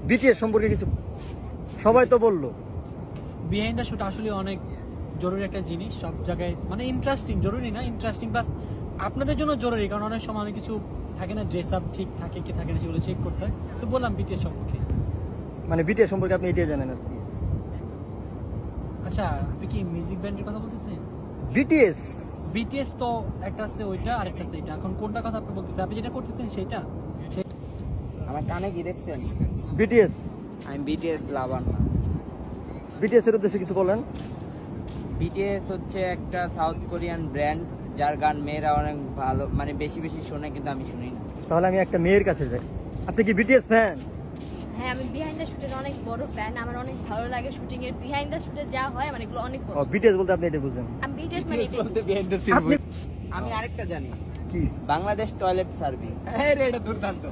BTS সম্পর্কে কিছু সবাই তো বললো। বিহাইন্ড দ্য শুট আসলে অনেক জরুরি একটা জিনিস, সব জায়গায় মানে ইন্টারেস্টিং, জরুরি না ইন্টারেস্টিং, প্লাস আপনাদের জন্য জরুরি, কারণ অনেক সময় অনেক কিছু থাকে না, ড্রেস আপ ঠিক থাকে কি থাকে না সেগুলো চেক করতে হয়। তো বললাম বিটিএস সম্পর্কে। মানে বিটিএস সম্পর্কে আপনি এটাই জানেন আর কি। আচ্ছা, আপনি কি মিউজিক ব্যান্ডের কথা বলতেছেন? বিটিএস বিটিএস তো একটা আছে ওইটা, আরেকটা আছে এটা। এখন কোনটা কথা আপনি বলতেছেন? আপনি যেটা করতেছেন সেটা? আমার কানে কি দেখছেন? বিটিএস আমি বিটিএস লাভার না। বিটিএস এর উদ্দেশ্যে কিছু বলেন। বিটিএস হচ্ছে একটা সাউথ কোরিয়ান ব্র্যান্ড, যার গান মেয়েরা অনেক ভালো মানে বেশি বেশি শোনে, কিন্তু আমি শুনি না। তাহলে আমি একটা মেয়ের কাছে যাই। আপনি কি বিটিএস ফ্যান? হ্যাঁ, আমি বিহাইন্ড দ্য শুটের অনেক বড় ফ্যান। আমার অনেক ভালো লাগে শুটিং এর বিহাইন্ড দ্য শুটে যা হয়, মানে এগুলো অনেক ও পছন্দ। বিটিএস বলতে আপনি এটা বুঝেন। আমি বিটিএস মানে এটাই বুঝি। আপনি আমি আরেকটা জানি, কি? Bangladesh toilet service. এটা দুর্দান্ত।